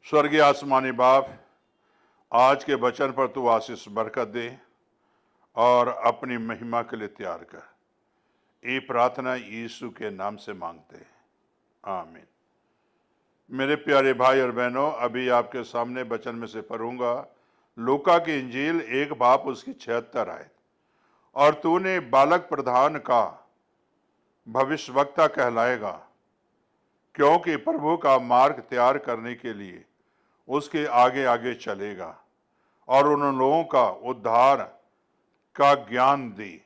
स्वर्गीय आसमानी बाप, आज के वचन पर तू आशीष बरकत दे और अपनी महिमा के लिए तैयार कर। ये प्रार्थना यीशु के नाम से मांगते हैं, आमीन। मेरे प्यारे भाई और बहनों, अभी आपके सामने वचन में से पढ़ूंगा लूका की इंजील 1 बाब उसकी 76 आयत। और तूने बालक प्रधान का भविष्यवक्ता कहलाएगा, क्योंकि प्रभु का मार्ग तैयार करने के लिए उसके आगे आगे चलेगा और उन लोगों का उद्धार का ज्ञान दी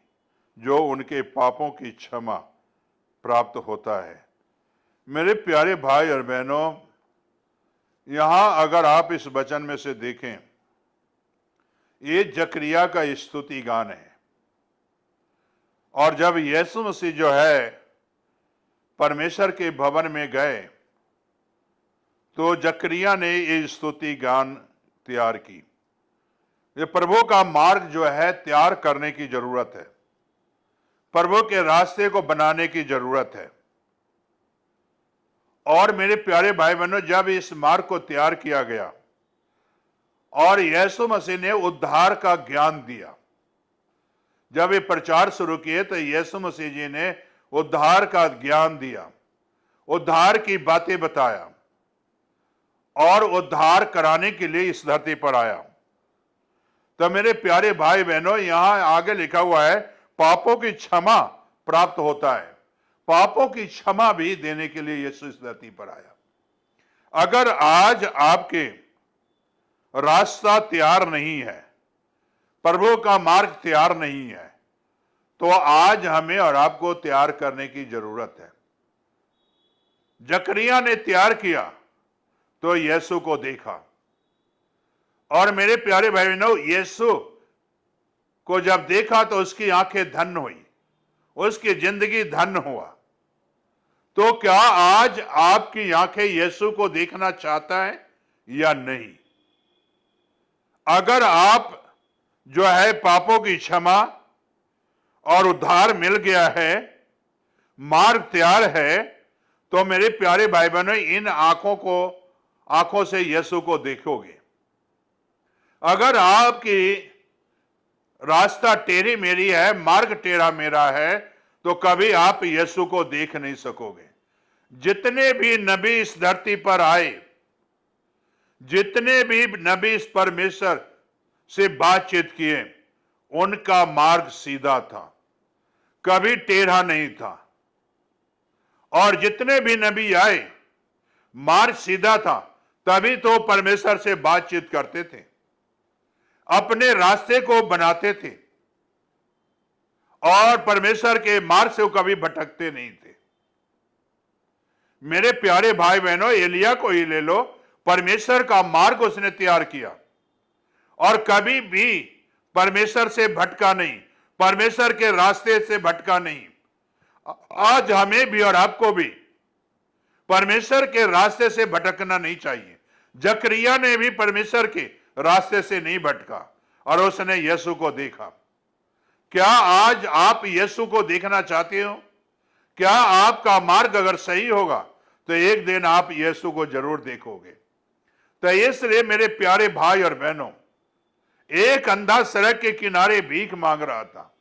जो उनके पापों की क्षमा प्राप्त होता है। मेरे प्यारे भाई और बहनों, यहां अगर आप इस वचन में से देखें, ये जकरिया का स्तुति गान है। और जब यीशु मसीह जो है परमेश्वर के भवन में गए तो जकरिया ने ये स्तुति गान तैयार की। ये प्रभु का मार्ग जो है तैयार करने की जरूरत है, प्रभु के रास्ते को बनाने की जरूरत है। और मेरे प्यारे भाई बहनों, जब इस मार्ग को तैयार किया गया और यीशु मसीह ने उद्धार का ज्ञान दिया, जब ये प्रचार शुरू किए तो यीशु मसीह जी ने उद्धार का ज्ञान दिया, उद्धार की बातें बताया और उद्धार कराने के लिए इस धरती पर आया। तो मेरे प्यारे भाई बहनों, यहां आगे लिखा हुआ है पापों की क्षमा प्राप्त होता है। पापों की क्षमा भी देने के लिए यीशु इस धरती पर आया। अगर आज आपके रास्ता तैयार नहीं है, प्रभु का मार्ग तैयार नहीं है, तो आज हमें और आपको तैयार करने की जरूरत है। जकरिया ने तैयार किया तो यीशु को देखा। और मेरे प्यारे भाई बहनों, यीशु को जब देखा तो उसकी आंखें धन्य हुई, उसकी जिंदगी धन्य हुआ। तो क्या आज आपकी आंखें यीशु को देखना चाहता है या नहीं? अगर आप जो है पापों की क्षमा और उद्धार मिल गया है, मार्ग तैयार है, तो मेरे प्यारे भाई बहनों, इन आंखों से यीशु को देखोगे। अगर आपकी रास्ता टेढ़ी मेरी है, मार्ग टेढ़ा मेरा है, तो कभी आप यीशु को देख नहीं सकोगे। जितने भी नबी इस धरती पर आए, जितने भी नबी इस परमेश्वर से बातचीत किए, उनका मार्ग सीधा था, कभी टेढ़ा नहीं था। और जितने भी नबी आए, मार्ग सीधा था, तभी तो परमेश्वर से बातचीत करते थे, अपने रास्ते को बनाते थे और परमेश्वर के मार्ग से वो कभी भटकते नहीं थे। मेरे प्यारे भाई बहनों, एलिया को ही ले लो, परमेश्वर का मार्ग उसने तैयार किया और कभी भी परमेश्वर से भटका नहीं, परमेश्वर के रास्ते से भटका नहीं। आज हमें भी और आपको भी परमेश्वर के रास्ते से भटकना नहीं चाहिए। जकरिया ने भी परमेश्वर के रास्ते से नहीं भटका और उसने यीशु को देखा। क्या आज आप यीशु को देखना चाहते हो? क्या आपका मार्ग अगर सही होगा तो एक दिन आप यीशु को जरूर देखोगे। तो इसलिए मेरे प्यारे भाई और बहनों, एक अंधा सड़क के किनारे भीख मांग रहा था,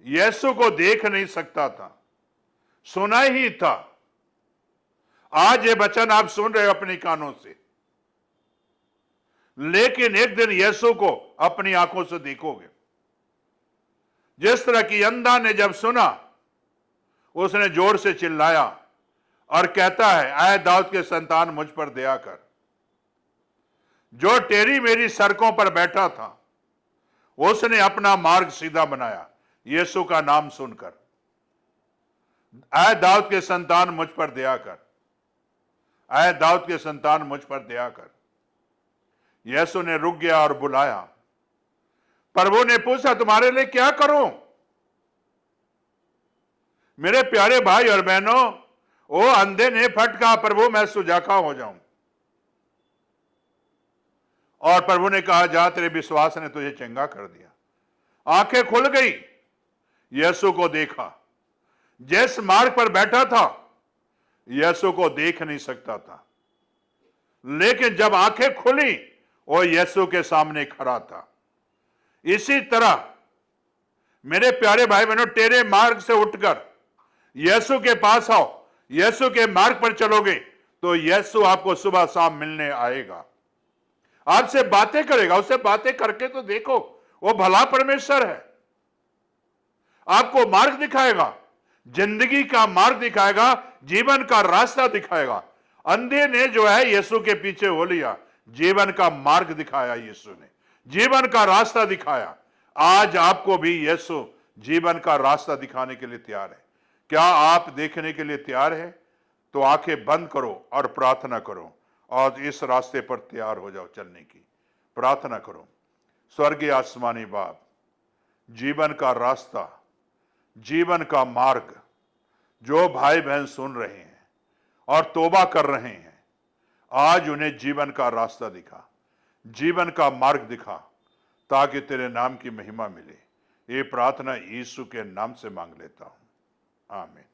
यीशु को देख नहीं सकता था, सुना ही था। आज ये वचन आप सुन रहे हो अपनी कानों से, लेकिन एक दिन यीशु को अपनी आंखों से देखोगे। जिस तरह की अंधा ने जब सुना, उसने जोर से चिल्लाया और कहता है, आए दाऊद के संतान, मुझ पर दया कर। जो टेढ़ी मेरी सड़कों पर बैठा था, उसने अपना मार्ग सीधा बनाया यीशु का नाम सुनकर। आए दाऊद के संतान, मुझ पर दया कर। आए दाऊद के संतान, मुझ पर दया कर। यीशु ने रुक गया और बुलाया। प्रभु ने पूछा, तुम्हारे लिए क्या करूं? मेरे प्यारे भाई और बहनों, वो अंधे ने फटका, प्रभु मैं सुजाखा हो जाऊं। और प्रभु ने कहा, जा, तेरे विश्वास ने तुझे चंगा कर दिया। आंखें खुल गई, यीशु को देखा। जिस मार्ग पर बैठा था, यीशु को देख नहीं सकता था। लेकिन जब आंखें खुली वो यीशु के सामने खड़ा था। इसी तरह मेरे प्यारे भाई बहनों, टेढ़े मार्ग से उठकर यीशु के पास आओ, यीशु के मार्ग पर चलोगे तो यीशु आपको सुबह शाम मिलने आएगा, आपसे बातें करेगा। उससे बातें करके तो देखो, वो भला परमेश्वर है। आपको मार्ग दिखाएगा, जिंदगी का मार्ग दिखाएगा, जीवन का रास्ता दिखाएगा। अंधे ने जो है यीशु के पीछे हो लिया, जीवन का मार्ग दिखाया यीशु ने, जीवन का रास्ता दिखाया। आज आपको भी यीशु जीवन का रास्ता दिखाने के लिए तैयार है। क्या आप देखने के लिए तैयार है? तो आंखें बंद करो और प्रार्थना करो और इस रास्ते पर तैयार हो जाओ चलने की। प्रार्थना करो। स्वर्गीय आसमानी बाप, जीवन का रास्ता, जीवन का मार्ग जो भाई बहन सुन रहे हैं और तौबा कर रहे हैं, आज उन्हें जीवन का रास्ता दिखा, जीवन का मार्ग दिखा, ताकि तेरे नाम की महिमा मिले। ये प्रार्थना यीशु के नाम से मांग लेता हूं, आमीन।